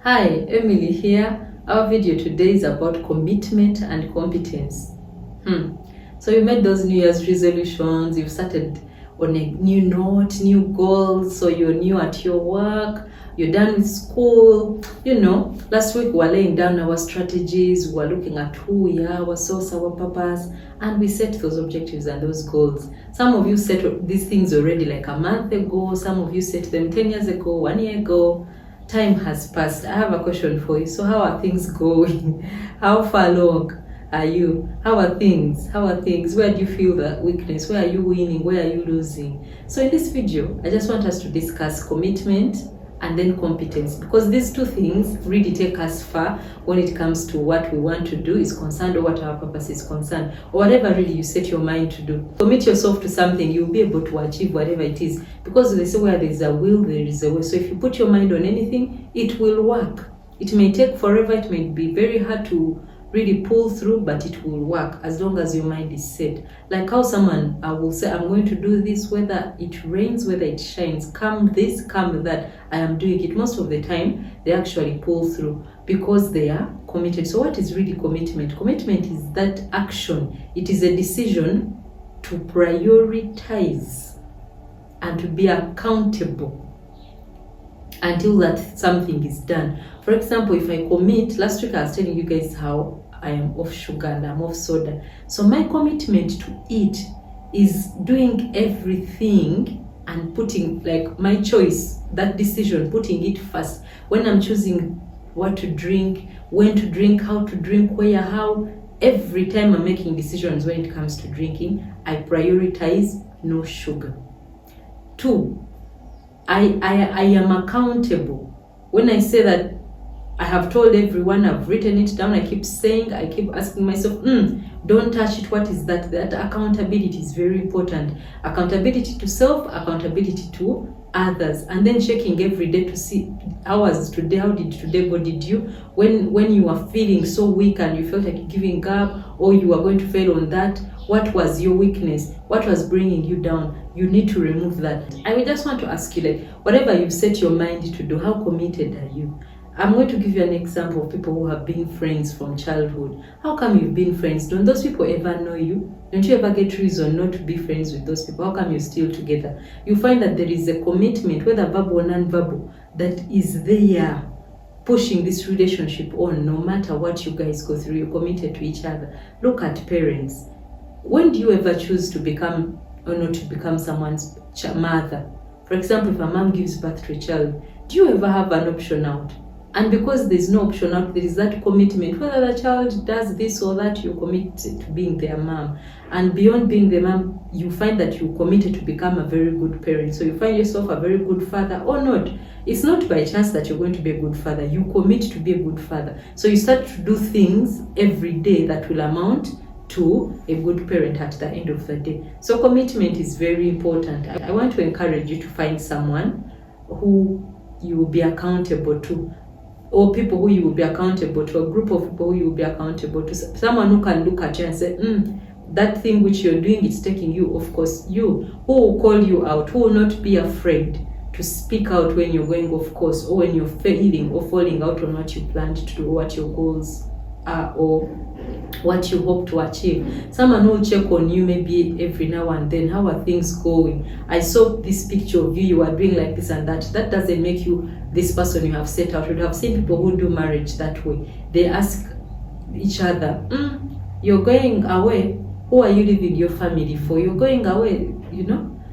Hi, Emily here. Our video today is about commitment and competence. So you made those New Year's resolutions, you've started on a new note, new goals, so you're new at your work, you're done with school. Last week we were laying down our strategies, we were looking at who we are, our source, our purpose, and we set those objectives and those goals. Some of you set these things already like a month ago, some of you set them 10 years ago, 1 year ago. Time has passed. I have a question for you. So how are things going? How far along are you? How are things? Where do you feel the weakness? Where are you winning? Where are you losing? So in this video, I just want us to discuss commitment and then competence, because these two things really take us far when it comes to what we want to do is concerned, or what our purpose is concerned, or whatever really you set your mind to do. Commit yourself to something, you'll be able to achieve whatever it is, because they say where there is a will, there is a way. So if you put your mind on anything, it will work. It may take forever, it may be very hard to really pull through, but it will work as long as your mind is set. Like how someone will say, I'm going to do this, whether it rains, whether it shines, come this, come that, I am doing it. Most of the time, they actually pull through because they are committed. So what is really commitment? Commitment is that action. It is a decision to prioritize and to be accountable until that something is done. For example, if I commit, last week I was telling you guys how I am off sugar and I'm off soda. So my commitment to it is doing everything and putting, like, my choice, that decision, putting it first. When I'm choosing what to drink, when to drink, how to drink, where, how, every time I'm making decisions when it comes to drinking, I prioritize no sugar. 2, I am accountable. When I say that I have told everyone, I've written it down, I keep asking myself, don't touch it, what is that? That accountability is very important. Accountability to self, accountability to others, and then checking every day to see how was today, how did today go? Did you, when you are feeling so weak and you felt like giving up, or you are going to fail on that, what was your weakness? What was bringing you down? You need to remove that. I will just want to ask you, like, whatever you've set your mind to do, how committed are you? I'm going to give you an example of people who have been friends from childhood. How come you've been friends? Don't those people ever know you? Don't you ever get reason not to be friends with those people? How come you're still together? You find that there is a commitment, whether verbal or non-verbal, that is there pushing this relationship on. No matter what you guys go through, you're committed to each other. Look at parents. When do you ever choose to become or not to become someone's mother? For example, if a mom gives birth to a child, do you ever have an option out? And because there's no option out, there is that commitment. Whether the child does this or that, you're committed to being their mom. And beyond being the mom, you find that you're committed to become a very good parent. So you find yourself a very good father or not. It's not by chance that you're going to be a good father. You commit to be a good father. So you start to do things every day that will amount to a good parent at the end of the day. So commitment is very important. I want to encourage you to find someone who you will be accountable to, or people who you will be accountable to, a group of people who you will be accountable to, someone who can look at you and say, that thing which you're doing is taking you, of course, you, who will call you out, who will not be afraid to speak out when you're going off course, or when you're failing or falling out on what you planned to do, what your goals are, or what you hope to achieve. Someone who will check on you maybe every now and then. How are things going? I saw this picture of you are doing like this and that. That doesn't make you this person you have set out. You have seen people who do marriage that way. They ask each other, you're going away, who are you leaving your family for? You're going away,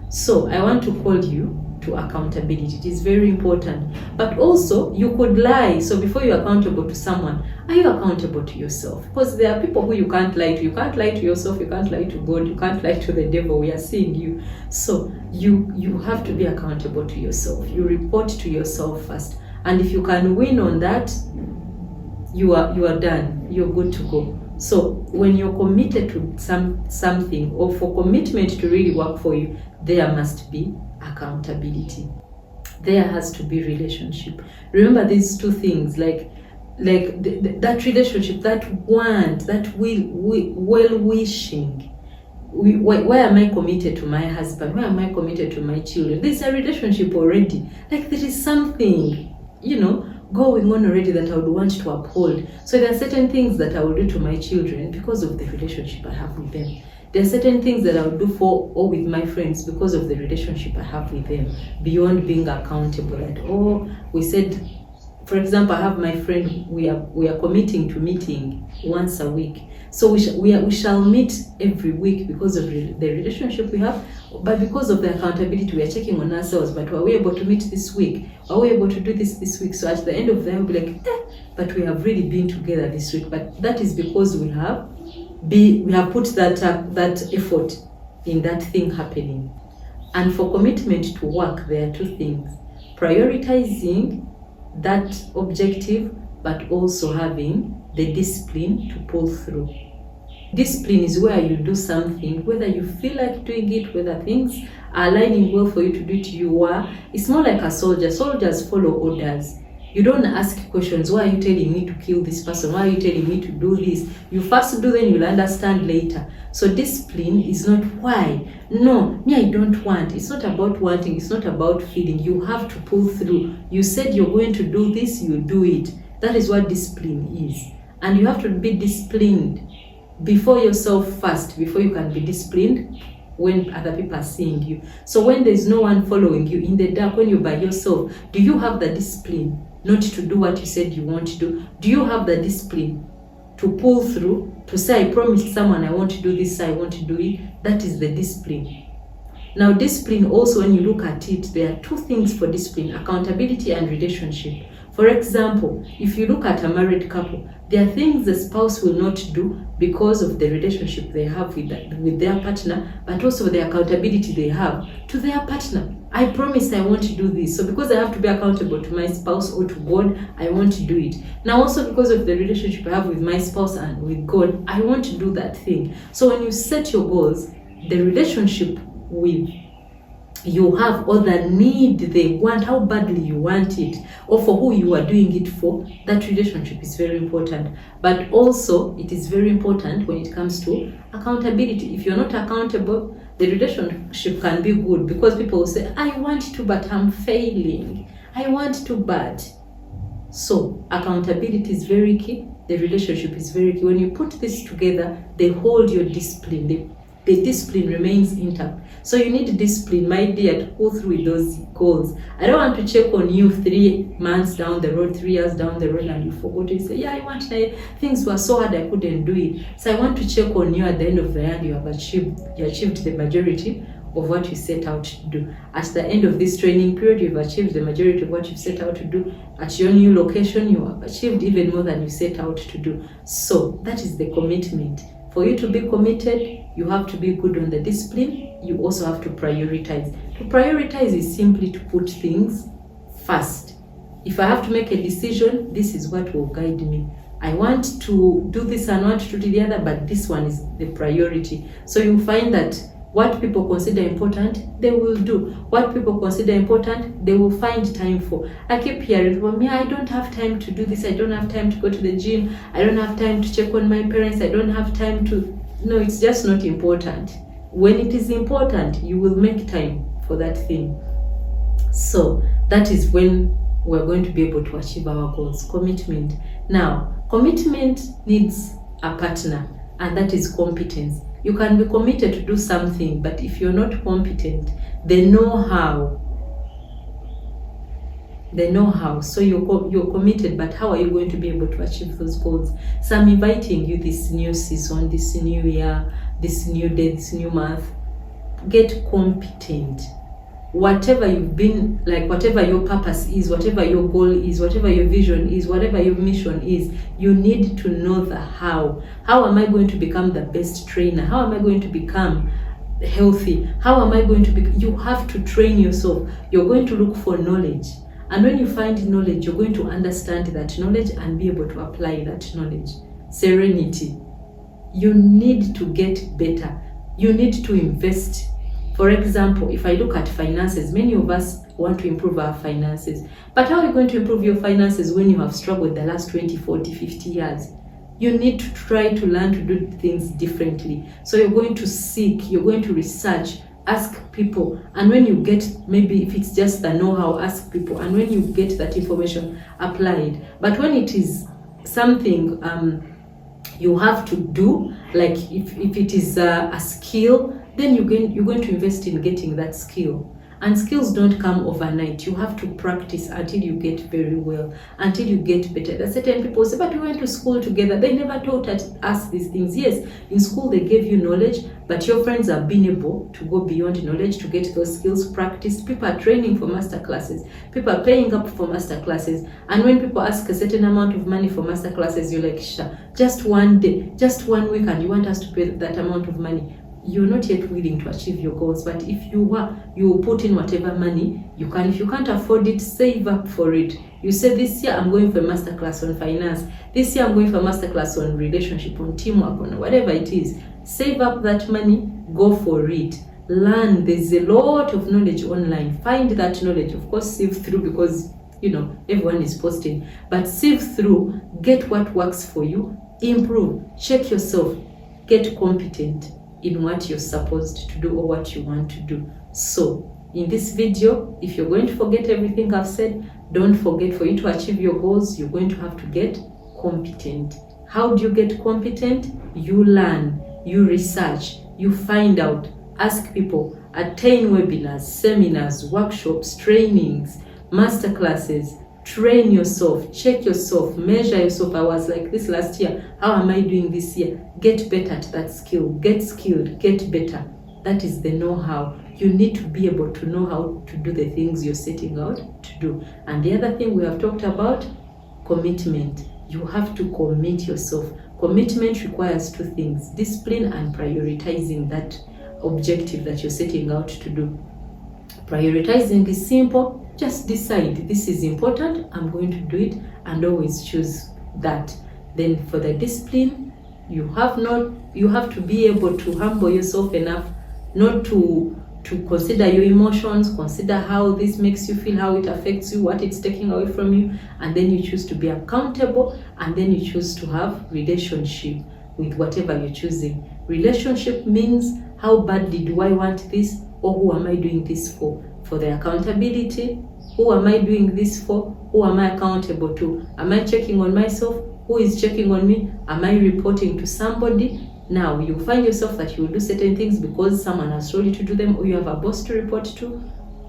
So I want to call you to accountability. It is very important. But also, you could lie. So before you're accountable to someone, are you accountable to yourself? Because there are people who you can't lie to. You can't lie to yourself, you can't lie to God, you can't lie to the devil. We are seeing you. So you have to be accountable to yourself. You report to yourself first. And if you can win on that, you are done. You're good to go. So when you're committed to something, or for commitment to really work for you, there must be accountability. There has to be relationship. Remember these two things, like that relationship, that want, that well-wishing. Why am I committed to my husband? Why am I committed to my children? There's a relationship already. Like there is something, going on already that I would want to uphold. So there are certain things that I will do to my children because of the relationship I have with them. There are certain things that I will do for or with my friends because of the relationship I have with them, beyond being accountable. We said, for example, I have my friend, we are committing to meeting once a week. So we shall meet every week because of the relationship we have, but because of the accountability, we are checking on ourselves. But were we able to meet this week? Are we able to do this week? So at the end of the day, we'll be like, but we have really been together this week. But that is because we have put that effort in that thing happening. And for commitment to work, there are two things: prioritizing that objective, but also having the discipline to pull through. Discipline is where you do something, whether you feel like doing it, whether things are aligning well for you to do it. It's more like a soldier. Soldiers follow orders. You don't ask questions. Why are you telling me to kill this person? Why are you telling me to do this? You first do, then you'll understand later. So discipline is not why. No, me, I don't want. It's not about wanting. It's not about feeling. You have to pull through. You said you're going to do this, you do it. That is what discipline is. And you have to be disciplined before yourself first, before you can be disciplined when other people are seeing you. So when there's no one following you in the dark, when you're by yourself, do you have the discipline not to do what you said you want to do? Do you have the discipline to pull through, to say, I promised someone I want to do this, I want to do it? That is the discipline. Now, discipline also, when you look at it, there are two things for discipline: accountability and relationship. For example, if you look at a married couple, there are things the spouse will not do because of the relationship they have with their partner, but also the accountability they have to their partner. I promised I want to do this, so because I have to be accountable to my spouse or to God, I want to do it. Now also because of the relationship I have with my spouse and with God, I want to do that thing. So when you set your goals, the relationship with you have, or the need they want, how badly you want it, or for who you are doing it for, that relationship is very important. But also it is very important when it comes to accountability. If you're not accountable, the relationship can be good, because people will say, I want to, but I'm failing. I want to, but. So accountability is very key. The relationship is very key. When you put this together, they hold your discipline. The discipline remains intact. So you need discipline, my dear, to go through with those goals. I don't want to check on you 3 months down the road, 3 years down the road, and you forgot to say, I want to, things were so hard I couldn't do it. So I want to check on you at the end of the year, and you achieved the majority of what you set out to do. At the end of this training period, you've achieved the majority of what you set out to do. At your new location, you have achieved even more than you set out to do. So that is the commitment. For you to be committed, you have to be good on the discipline. You also have to prioritize. To prioritize is simply to put things first. If I have to make a decision, this is what will guide me. I want to do this and want to do the other, but this one is the priority. So you find that what people consider important, they will do. What people consider important, they will find time for. I keep hearing from me, I don't have time to do this. I don't have time to go to the gym. I don't have time to check on my parents. I don't have time to... No, it's just not important. When it is important, you will make time for that thing. So that is when we're going to be able to achieve our goals. Commitment. Now, commitment needs a partner, and that is competence. You can be committed to do something, but if you're not competent, they know how. So you're committed, but how are you going to be able to achieve those goals? So I'm inviting you this new season, this new year, this new day, this new month. Get competent. Whatever you've been, like whatever your purpose is, whatever your goal is, whatever your vision is, whatever your mission is, you need to know the how. How am I going to become the best trainer? How am I going to become healthy? How am I going to be? You have to train yourself. You're going to look for knowledge. And when you find knowledge, you're going to understand that knowledge and be able to apply that knowledge. Serenity. You need to get better. You need to invest. For example, if I look at finances, many of us want to improve our finances. But how are you going to improve your finances when you have struggled the last 20, 40, 50 years? You need to try to learn to do things differently. So you're going to seek, you're going to research ask people. And when you get, maybe if it's just the know-how, ask people. And when you get that information, apply it. But when it is something you have to do, like if it is a skill, then you're going to invest in getting that skill. And skills don't come overnight. You have to practice until you get very well, until you get better. There are certain people say, but we went to school together. They never taught us these things. Yes, in school they gave you knowledge, but your friends have been able to go beyond knowledge to get those skills practiced. People are training for master classes. People are paying up for master classes. And when people ask a certain amount of money for master classes, you're like, sure, just one day, just 1 week, and you want us to pay that amount of money. You're not yet willing to achieve your goals. But if you were, you will put in whatever money you can. If you can't afford it, save up for it. You say, this year I'm going for a masterclass on finance. This year I'm going for a masterclass on relationship, on teamwork, on whatever it is. Save up that money, go for it. Learn. There's a lot of knowledge online. Find that knowledge. Of course, sift through, because everyone is posting. But sift through, get what works for you, improve, check yourself, get competent in what you're supposed to do or what you want to do. So in this video, if you're going to forget everything I've said, don't forget, for you to achieve your goals, you're going to have to get competent. How do you get competent? You learn, you research, you find out, ask people, attend webinars, seminars, workshops, trainings, masterclasses. Train yourself, check yourself, measure yourself. I was like this last year. How am I doing this year? Get better at that skill. Get skilled, get better. That is the know-how. You need to be able to know how to do the things you're setting out to do. And the other thing we have talked about, commitment. You have to commit yourself. Commitment requires two things: discipline and prioritizing that objective that you're setting out to do. Prioritizing is simple. Just decide, this is important, I'm going to do it, and always choose that. Then for the discipline, you have to be able to humble yourself enough not to consider your emotions, consider how this makes you feel, how it affects you, what it's taking away from you, and then you choose to be accountable, and then you choose to have relationship with whatever you're choosing. Relationship means, how badly do I want this, or who am I doing this for? For the accountability, who am I doing this for? Who am I accountable to? Am I checking on myself? Who is checking on me? Am I reporting to somebody? Now, you find yourself that you will do certain things because someone has told you to do them, or you have a boss to report to,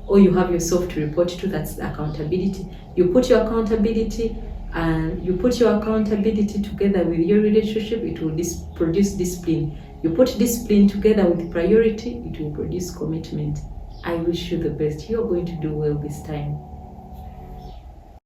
or you have yourself to report to. That's accountability. You put your accountability together with your relationship, it will produce discipline. You put discipline together with priority, it will produce commitment. I wish you the best. You're going to do well this time.